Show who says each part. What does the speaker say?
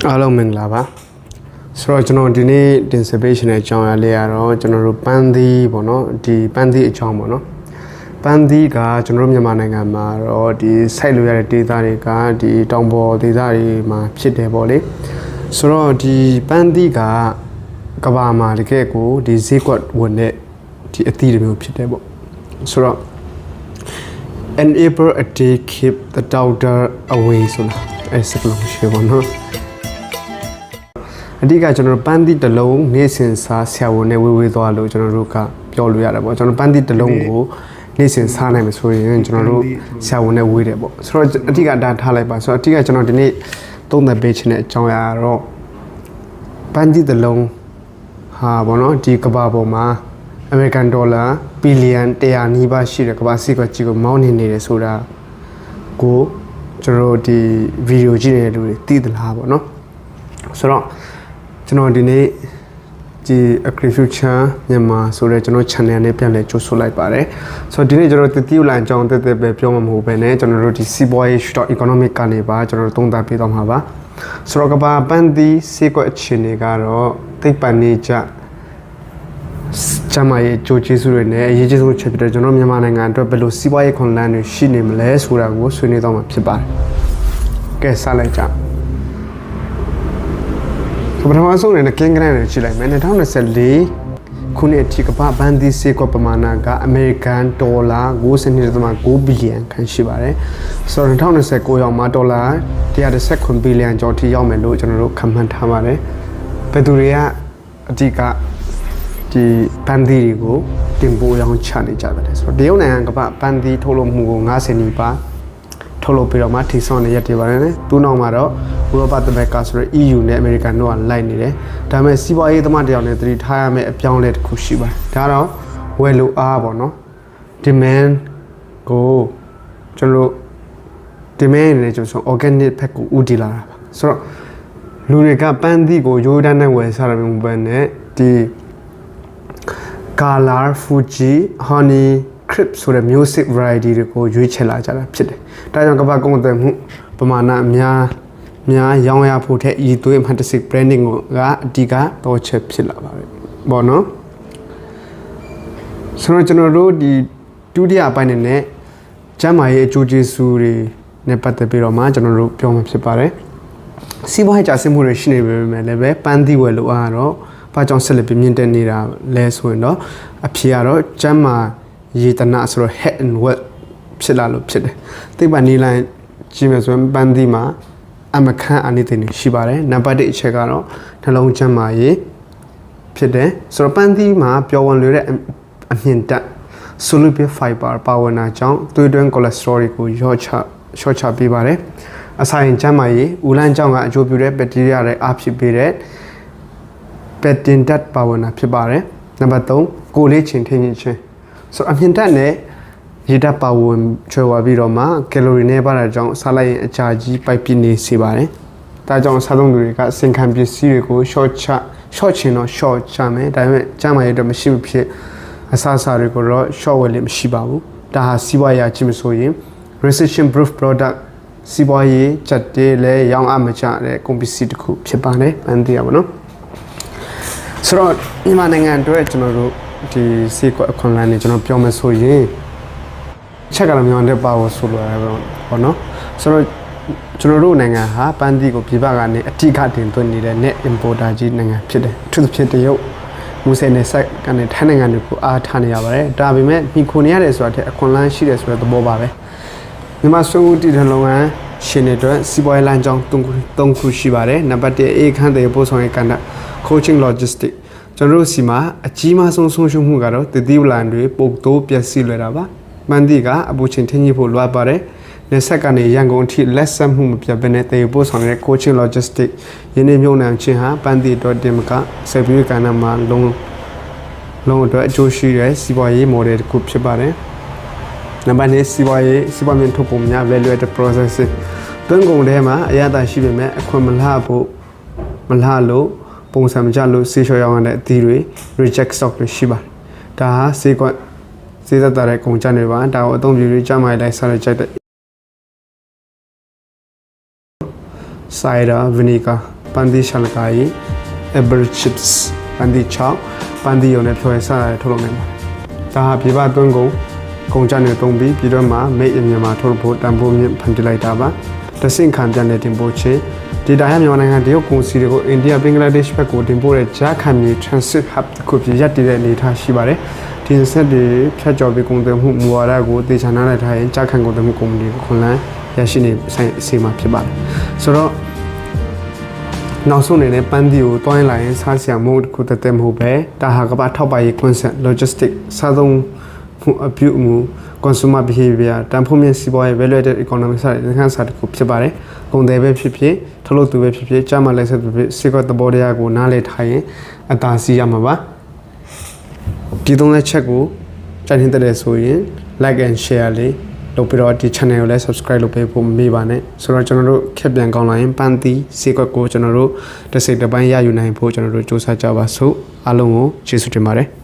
Speaker 1: အားလုံးမင်္ဂလာပါဆိုတော့ကျွန်တော်ဒီနေ့တင်ဆက်ပေးရှင်တဲ့အကြောင်းအရာလေးကတော့ကျွန်တော်တို့ပန်းသီးပေါ့နော်ဒီပန်းသီးအကြောင်းပေါ့နော်ပန်းသီးကကျွန်တော်တို့မြန်မာနိုင်ငံမှာတော့ဒီစိုက်လို့ရတဲ့ဒေသတွေကဒီတောင်ပေါ်ဒေသတွေမှာဖြစ်တယ်ပေါ့လေဆိုတော့ဒီပန်းသီးကကဘာမှာတကယ်ကိုဒီဈေးကွက်ဝင်တဲ့ဒီအသီးတွေမျိုးဖြစ်တယ်ပေါ့ဆိုတော့ enable a day keep the doctor away ဆိုတာအဲ့စကလုံးရှိပါတော့အဓိကကျွန်တော်ပန်းသီးတစ်လုံးနေ့စဉ်စားဆရာဝန်နဲ့ဝေးသွားလို့ကျွန်တော်တို့ကပြောလို့ရတယ်ပေါ့ကျွန်တော်ပန်းသီးတစ်လုံးကိုနေ့စဉ်စားနိုင်မှာဆိုရင်ကျွန်တော်တို့ဆရာဝန်နဲ့ဝေးတယ်ပေါ့ဆိုတော့အဓိကဒါထားလိုက်ပါဆိုတော့အဓိကကျွန်တော်ဒီနေ့သုံးသပ်ပေးခြင်းတဲ့အကြောင်းအရာတော့ပန်းသီးတစ်လုံးဟာပေါ့နော်ဒီကမ္ဘာပေါ်မှာအမေရိကန်ဒေါ်လာဘီလီယံ100နီးပါးရှိတဲ့ကမ္ဘာစီးကွက်ကြီးကိုမောင်းနေနေတယ်ဆိုတာကိုကျွန်တော်ဒီဗီဒီယိုကြည့်နေတဲ့လူတွေသိသလားပေါ့နော်ဆိုတော့ကျွန်တော်ဒီနေ့ဒီ Agrifuture မြန်မာဆိုတဲ့ကျွန်တော် channel နဲ့ပြန်လည်ကြိုဆိုလိုက်ပါတယ်ဆိုတော့ဒီနေ့ကျွန်တော်တတိယလမ်းအကြောင်းတက်ပဲပြောမှာမဟုတ်ဘဲနဲ့ကျွန်တော်တို့ဒီစီးပွားရေး stock economic ကနေပါကျွန်တော်တို့သုံးသပ်ပေးသွားမှာပါဆိုတော့ကမ္ဘာပန်းသီးစီးကွက်အခြေအနေကတော့သိပ္ပံနေကြကျမရဲ့ကြိုးကျေးဇူးတွေနဲ့အရေးကြီးဆုံးချက်ဖြစ်တဲ့ကျွန်တော်မြန်မာနိုင်ငံအတွက်ဘယ်လိုစီးပွားရေးခွန်လန်းတွေရှိနေမလဲဆိုတာကိုဆွေးနွေးသွားမှာဖြစ်ပါတယ်ကဲစလိုက်ကြပထမဆုံးနဲ့ကင်းကရန်နဲ့ကြည့်လိုက်မယ်2024ခုနှစ်အထိကမ္ဘာဘန်းသီးဈေးကွက်ပမာဏကအမေရိကန်ဒေါ်လာ92.9ဘီလီယံခန့်ရှိပါတယ်ဆိုတော့2029ရောက်မှာဒေါ်လာ119ဘီလီယံကျော်ထိရောက်မယ်လို့ကျွန်တော်တို့ခန့်မှန်းထားပါတယ်ဘယ်သူတွေကအဓိကဒီပန်းသီးတွေကိုတင်ပို့ရောင်းချနေကြတယ်ဆိုတော့တရုတ်နိုင်ငံကပန်းသီးထုတ်လုပ်မှုကို90နီးပါးထုတ်လုပ်ပြီးတော့မှထိဆောင်နေရက်တည်ပါတယ်နဲ့သူ့နောက်မှာတော့ဥရောပသမဂ္ဂဆိုတဲ့ EU နဲ့ American တို့ကလိုက်နေတယ်ဒါပေမဲ့စီးပွားရေးသမားတယောက်နဲ့သတိထားရမယ့်အပြောင်းအလဲတစ်ခုရှိပါတယ်ဒါတော့ဝယ်လိုအားပေါ့နော် demand ကိုကျွန်တော် demand နဲ့ကျွန်တော် organic ဘက်ကိုဦးတည်လာတာပါဆိုတော့လူတွေကပန်းသီးကိုရိုးတန်းနဲ့ဝယ်စားတယ်မျိုးပဲနဲ့ဒီ Color Fuji Honey Crip ဆိုတဲ့ music variety တွေကိုရွေးချယ်လာကြတာဖြစ်တယ်ဒါကြောင့်ကမ္ဘာကုန်သွယ်မှုပမာဏအများရောင်းရဖို့ထက်ဤသွေးမှတ်တစစ် branding ကအဓိကတော့ချက်ဖြစ်လာပါပဲပေါ့နော်ဆိုတော့ကျွန်တော်တို့ဒီဒုတိယပိုင်းနဲ့ကျမ်းမာရေးအကျိုးကျေးဇူးတွေနဲ့ပတ်သက်ပြီးတော့မှကျွန်တော်တို့ပြောမှာဖြစ်ပါတယ်စီးပွားရေးကျဆင်းမှုတွေရှိနေပေမဲ့လည်းပဲပန်းသီးဝယ်လို့အားတော့ဘာကြောင့်ဆက်လက်ပြမြင့်တက်နေတာလဲဆိုရင်တော့အဖြေကတော့ကျမ်းမာရေတနာဆိုတော့ head and wealth ဖြစ်လာလို့ဖြစ်တယ်သိပ္ပံနည်းလမ်းကြည့်မယ်ဆိုရင်ပန်းသီးမှာအမခန့်အနေနဲ့ရှိပါတယ်နံပါတ်1အချက်ကတော့နှလုံးကျန်းမာရေးဖြစ်တယ်ဆိုတော့ပန်းသီးမှာပျော်ဝင်လွယ်တဲ့အမြင့်တက် soluble fiber ပါဝင်တာကြောင့်သွေးတွင်း cholesterol တွေကိုလျှော့ချပေးပါတယ်အစာရင်ကျန်းမာရေးဦးလန်းကြောင့်ကအကျိုးပြုတဲ့ဘက်တီးရီးယားတွေအားဖြစ်ပေးတဲ့ pectin တက်ပါဝင်တာဖြစ်ပါတယ်နံပါတ်3ကိုလေးချင်းထိန်းခြင်းဆိုတော့အမြင့်တက်နဲ့ရေဓာတ်ပါဝင်ချွဲဝါပြီးတော့မှကယ်လိုရီနဲ့ပါတာကြောင့်စားလိုက်ရင်အကြာကြီးပိုက်ပြနေစေပါတယ်။ဒါကြောင့်စားသုံးသူတွေကစင်ခံပစ္စည်းတွေကို short ချမယ်ဒါပေမဲ့ကျန်းမာရေးတော့မရှိဘူးဖြစ်အစားအစာတွေကိုတော့ short ဝယ်လို့မရှိပါဘူး။ဒါဟာစီးပွားရေးချင်းမဆိုရင် recession proof product စီးပွားရေးချက်တေးလဲရောင်းအမချတဲ့ကုန်ပစ္စည်းတစ်ခုဖြစ်ပါတယ်။ပန်းသီးရပါတော့။ဆိုတော့မြန်မာနိုင်ငံအတွက်ကျွန်တော်တို့ဒီစီကွက်အခွန်လန်းနေကျွန်တော်ပြောမယ်ဆိုရင်ချက်ကလည်းမြန်မာတဲ့ပါဝဆိုလိုရတယ်ပေါ့နော်ဆိုတော့ကျွန်တော်တို့နိုင်ငံဟာပန်းသီးကိုပြည်ပကနေအတိအကတင်သွင်းနေတဲ့ net importer ကြီးနိုင်ငံဖြစ်တယ်သူဖြစ်တရုတ်မူဆယ်နယ်စပ်ကနေထိုင်းနိုင်ငံတွေကိုအားထားနေရပါတယ်ဒါပေမဲ့မိခိုနေရတယ်ဆိုတာတဲ့အခွန်လန်းရှိတယ်ဆိုတဲ့သဘောပါပဲမြန်မာစွမ်းဦးတည်တဲ့လုပ်ငန်းရှင်တွေအတွက်စီးပွားရေးလမ်းကြောင်း၃ခုရှိပါတယ်နံပါတ်1အခန်းတွေပို့ဆောင်ရေးကဏ္ဍ coaching logistics ကျွန်တော်တို့စီမှာအကြီးမားဆုံးဆုံးရှုံးမှုကတော့တတိယလန်တွေပုတ်တိုးပျက်စီးလွယ်တာပါမန်ဒီကအပူချင်းထင်းကြီးဖို့လွှတ်ပါတယ်နေဆက်ကနေရန်ကုန်အထိလက်ဆက်မှုမပြတ်ဘဲနဲ့တည်ပို့ဆောင်တဲ့ coaching logistics ယင်းနေမြုံနှံချင်းဟာပန်းတီအတွက်တင်မကစေပြီးကဏ္ဍမှာလုံးအတွက်အကျိုးရှိတဲ့စီးပွားရေး model တစ်ခုဖြစ်ပါတယ်နံပါတ်2စီးပွားမြင့်ထုတ်ပုံများ value added processing တွင်းကုန်ထဲမှာအရသာရှိပေမဲ့အခွင့်မလှလို့ပုံစံမကျလို့ဆေးလျှော်ရောင်းရတဲ့အသီးတွေ reject stock တွေရှိပါတယ်ဒါဟာဈေးသက်သာတဲ့ကုန်ကျတွေပါဒါကိုအသုံးပြုပြီးကျမလိုက်စားရကြတဲ့ cider vinegar ပန်းသီးရှာလကာရီ Ever chips ပန်းသီး6ပန်းသီးရုံနဲ့ဖြော်ရစားရထုတ်လုပ်နိုင်ပါတယ်ဒါဟာပြပသွင်းကုန်ကြနဲ့တုံးပြီးတော့မှမိတ်အမြင်မှာထုတ်ဖို့တန်ဖိုးမြင့်ဖန်တီးလိုက်တာပါတဆင့်ခံပြန်တဲ့တင်ပို့ခြင်းဒေတာရမြန်မာနိုင်ငံတရုတ်ကုန်စည်တွေကိုအိန္ဒိယဘင်္ဂလားဒေ့ရှ်ဘက်ကိုတင်ပို့တဲ့ဂျာခံမြေ transit hub ကိုပြရတည်တဲ့အနေအထားရှိပါတယ်ဒီဆက်တွေဖြတ်ကျော်ပြီးကုန်သွယ်မှုမူဝါဒကိုတေချာနားလည်ထားရင်ဂျာခံကုန်သွယ်မှုကုမ္ပဏီကိုခွန်လန်းရရှိနေဆိုင်အစီအမံဖြစ်ပါတယ်ဆိုတော့နောက်ဆုံးအနေနဲ့ပန်းသီးကိုတွိုင်းလိုက်ရင်စားစရာမဟုတ်ခုတသက်မဟုတ်ပဲဒါဟာကမ္ဘာထောက်ပံ့ရေး concept logistic စားသုံးမှုအပြုအမူ consumer behavior တန်ဖိုးမြင့်စီးပွားရေး value added economy စတဲ့အခန်းစာတစ်ခုဖြစ်ပါတယ်ကုန်တယ်ပဲဖြစ်ဖြစ်ထုတ်လုပ်သူပဲဖြစ်ဖြစ်ကြားမှလိုက်ဆက်သူဖြစ်စေကွက်သဘောတရားကိုနားလည်ထားရင်အသာစီးရမှာပါဒီသုံးတဲ့ချက်ကိုကြိုက်တဲ့ဆိုရင် like and share လေးလုပ်ပြီးတော့ဒီ channel ကိုလည်း subscribe လုပ်ပေးဖို့မမေ့ပါနဲ့ဆိုတော့ကျွန်တော်တို့ခက်ပြန်ကောင်းလာရင်ပန်းသီးစေကွက်ကိုကျွန်တော်တို့တစ်စိတ်တစ်ပိုင်းရယူနိုင်ဖို့ကျွန်တော်တို့စူးစမ်းကြပါစို့အားလုံးကိုကျေးဇူးတင်ပါတယ်